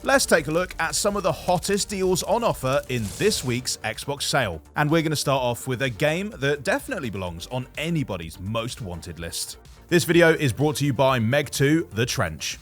Let's take a look at some of the hottest deals on offer in this week's Xbox sale. And we're going to start off with a game that definitely belongs on anybody's most wanted list. This video is brought to you by Meg 2 The Trench.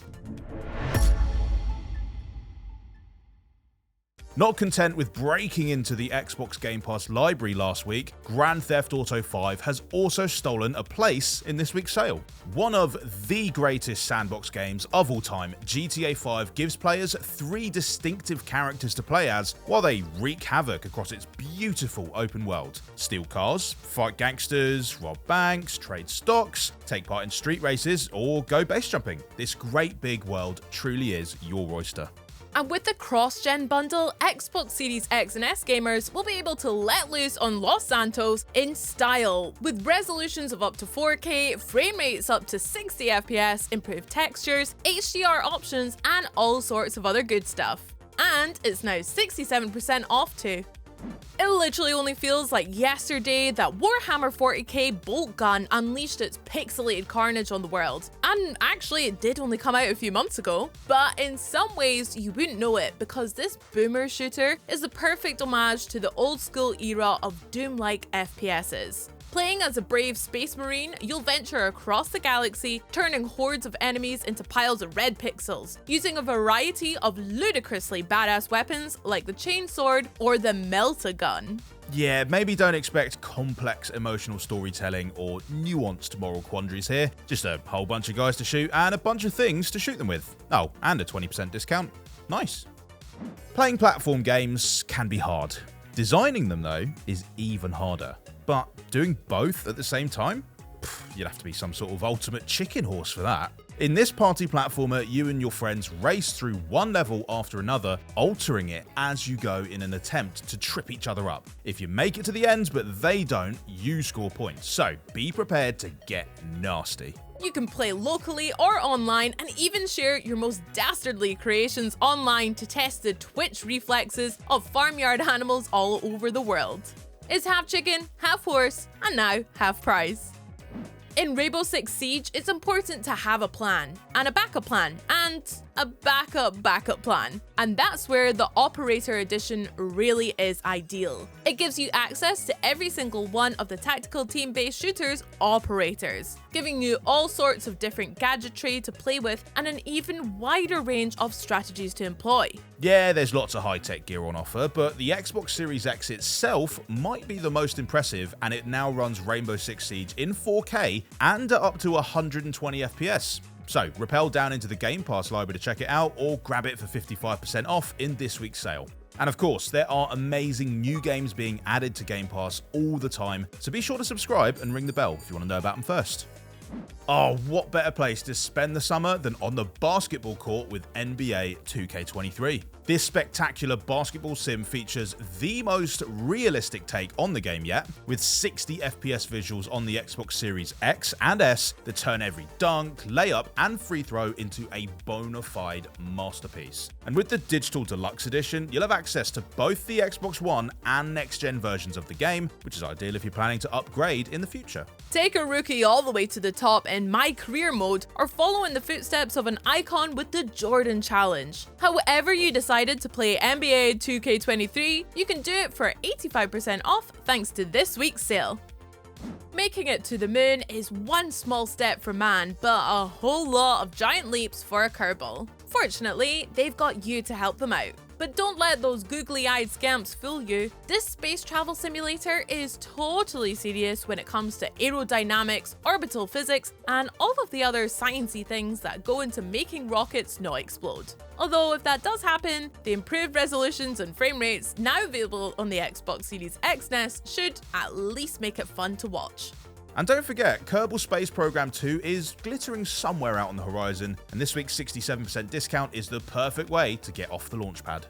Not content with breaking into the Xbox Game Pass library last week, Grand Theft Auto 5 has also stolen a place in this week's sale. One of the greatest sandbox games of all time, GTA 5 gives players 3 distinctive characters to play as while they wreak havoc across its beautiful open world. Steal cars, fight gangsters, rob banks, trade stocks, take part in street races, or go base jumping. This great big world truly is your oyster. And with the cross-gen bundle, Xbox Series X and S gamers will be able to let loose on Los Santos in style, with resolutions of up to 4K, frame rates up to 60 FPS, improved textures, HDR options, and all sorts of other good stuff. And it's now 67% off too. It literally only feels like yesterday that Warhammer 40k bolt gun unleashed its pixelated carnage on the world. And actually it did only come out a few months ago, but in some ways you wouldn't know it because this boomer shooter is the perfect homage to the old school era of Doom-like FPSs. Playing as a brave space marine, you'll venture across the galaxy, turning hordes of enemies into piles of red pixels, using a variety of ludicrously badass weapons like the chainsword or the melt-a-gun. Yeah, maybe don't expect complex emotional storytelling or nuanced moral quandaries here. Just a whole bunch of guys to shoot and a bunch of things to shoot them with. Oh, and a 20% discount. Nice. Playing platform games can be hard. Designing them, though, is even harder. But doing both at the same time? You'd have to be some sort of ultimate chicken horse for that. In this party platformer, you and your friends race through one level after another, altering it as you go in an attempt to trip each other up. If you make it to the end but they don't, you score points, so be prepared to get nasty. You can play locally or online and even share your most dastardly creations online to test the twitch reflexes of farmyard animals all over the world. It's half chicken, half horse, and now half prize. In Rainbow Six Siege, it's important to have a plan, and a backup plan, and a backup plan. And that's where the Operator Edition really is ideal. It gives you access to every single one of the tactical team-based shooters' operators, giving you all sorts of different gadgetry to play with and an even wider range of strategies to employ. Yeah, there's lots of high-tech gear on offer, but the Xbox Series X itself might be the most impressive, and it now runs Rainbow Six Siege in 4K and at up to 120 FPS. So, rappel down into the Game Pass library to check it out, or grab it for 55% off in this week's sale. And of course, there are amazing new games being added to Game Pass all the time, so be sure to subscribe and ring the bell if you want to know about them first. Oh, what better place to spend the summer than on the basketball court with NBA 2K23. This spectacular basketball sim features the most realistic take on the game yet, with 60 FPS visuals on the Xbox Series X and S that turn every dunk, layup, and free throw into a bona fide masterpiece. And with the Digital Deluxe Edition, you'll have access to both the Xbox One and next-gen versions of the game, which is ideal if you're planning to upgrade in the future. Take a rookie all the way to the top in My Career mode, or follow in the footsteps of an icon with the Jordan Challenge. However you decided to play NBA 2K23, you can do it for 85% off thanks to this week's sale. Making it to the moon is one small step for man, but a whole lot of giant leaps for a Kerbal. Fortunately, they've got you to help them out. But don't let those googly-eyed scamps fool you. This space travel simulator is totally serious when it comes to aerodynamics, orbital physics, and all of the other sciencey things that go into making rockets not explode. Although if that does happen, the improved resolutions and frame rates now available on the Xbox Series X and S should at least make it fun to watch. And don't forget, Kerbal Space Program 2 is glittering somewhere out on the horizon, and this week's 67% discount is the perfect way to get off the launchpad.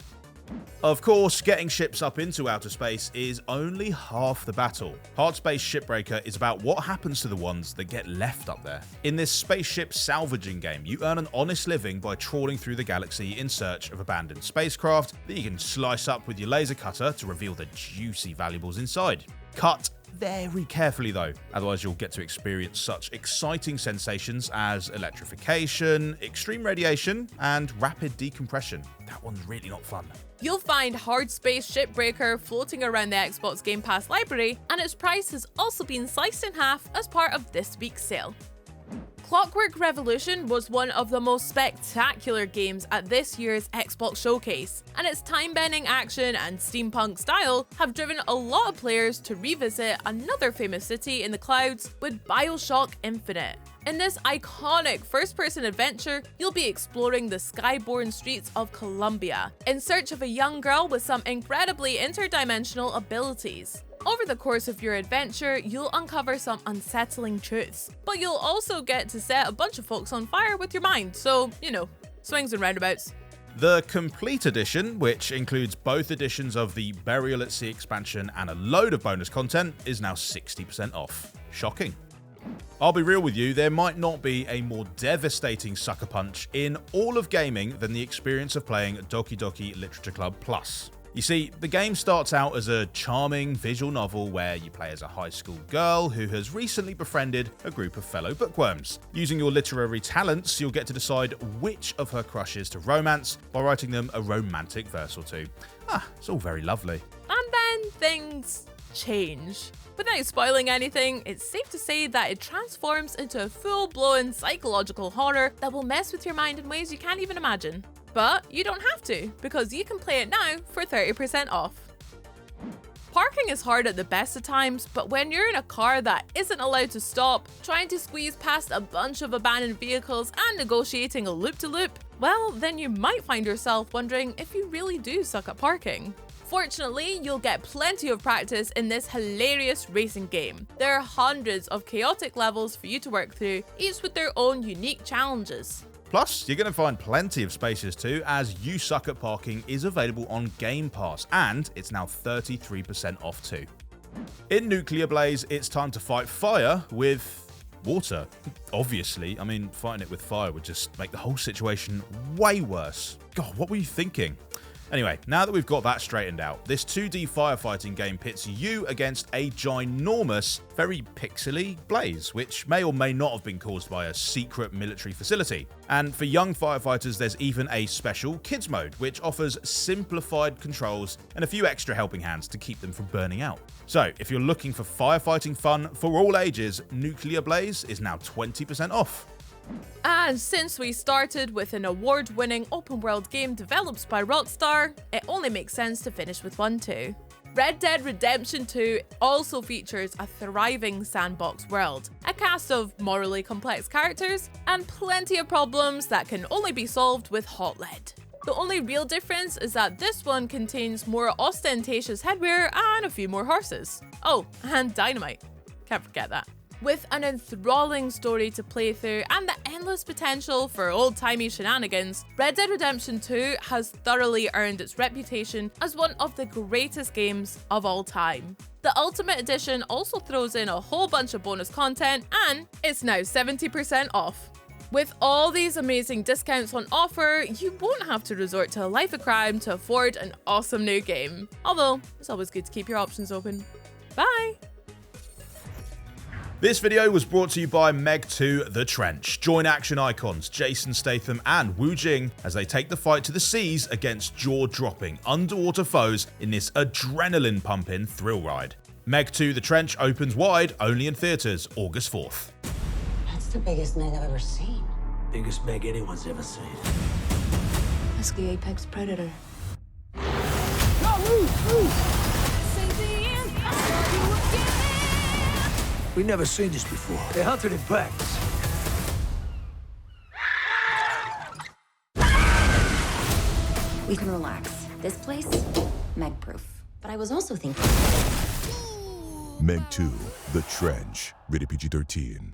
Of course, getting ships up into outer space is only half the battle. Hard Space Shipbreaker is about what happens to the ones that get left up there. In this spaceship salvaging game, you earn an honest living by trawling through the galaxy in search of abandoned spacecraft that you can slice up with your laser cutter to reveal the juicy valuables inside. Cut very carefully though, otherwise you'll get to experience such exciting sensations as electrification, extreme radiation, and rapid decompression. That one's really not fun. You'll find Hard Space Shipbreaker floating around the Xbox Game Pass library, and its price has also been sliced in half as part of this week's sale. Clockwork Revolution was one of the most spectacular games at this year's Xbox Showcase, and its time-bending action and steampunk style have driven a lot of players to revisit another famous city in the clouds with BioShock Infinite. In this iconic first-person adventure, you'll be exploring the skyborne streets of Colombia in search of a young girl with some incredibly interdimensional abilities. Over the course of your adventure, you'll uncover some unsettling truths, but you'll also get to set a bunch of folks on fire with your mind, so, you know, swings and roundabouts. The Complete Edition, which includes both editions of the Burial at Sea expansion and a load of bonus content, is now 60% off. Shocking. I'll be real with you, there might not be a more devastating sucker punch in all of gaming than the experience of playing Doki Doki Literature Club Plus. You see, the game starts out as a charming visual novel where you play as a high school girl who has recently befriended a group of fellow bookworms. Using your literary talents, you'll get to decide which of her crushes to romance by writing them a romantic verse or two. It's all very lovely. And then things change. Without spoiling anything, it's safe to say that it transforms into a full-blown psychological horror that will mess with your mind in ways you can't even imagine. But you don't have to, because you can play it now for 30% off. Parking is hard at the best of times, but when you're in a car that isn't allowed to stop, trying to squeeze past a bunch of abandoned vehicles and negotiating a loop-to-loop, well, then you might find yourself wondering if you really do suck at parking. Fortunately, you'll get plenty of practice in this hilarious racing game. There are hundreds of chaotic levels for you to work through, each with their own unique challenges. Plus, you're going to find plenty of spaces too, as You Suck at Parking is available on Game Pass, and it's now 33% off too. In Nuclear Blaze, it's time to fight fire with water. Obviously, I mean, fighting it with fire would just make the whole situation way worse. God, what were you thinking? Anyway, now that we've got that straightened out, this 2D firefighting game pits you against a ginormous, very pixely blaze, which may or may not have been caused by a secret military facility. And for young firefighters, there's even a special kids mode, which offers simplified controls and a few extra helping hands to keep them from burning out. So, if you're looking for firefighting fun for all ages, Nuclear Blaze is now 20% off. And since we started with an award-winning open-world game developed by Rockstar, it only makes sense to finish with one too. Red Dead Redemption 2 also features a thriving sandbox world, a cast of morally complex characters, and plenty of problems that can only be solved with hot lead. The only real difference is that this one contains more ostentatious headwear and a few more horses. Oh, and dynamite. Can't forget that. With an enthralling story to play through and the endless potential for old-timey shenanigans, Red Dead Redemption 2 has thoroughly earned its reputation as one of the greatest games of all time. The Ultimate Edition also throws in a whole bunch of bonus content, and it's now 70% off. With all these amazing discounts on offer, you won't have to resort to a life of crime to afford an awesome new game. Although, it's always good to keep your options open. Bye! This video was brought to you by Meg 2 The Trench. Join action icons Jason Statham and Wu Jing as they take the fight to the seas against jaw-dropping underwater foes in this adrenaline-pumping thrill ride. Meg 2 The Trench opens wide only in theaters August 4th. That's the biggest Meg I've ever seen. Biggest Meg anyone's ever seen. That's the apex predator. We've never seen this before. They hunted in packs. We can relax. This place, Meg-proof. But I was also thinking... Meg 2, The Trench, rated PG-13.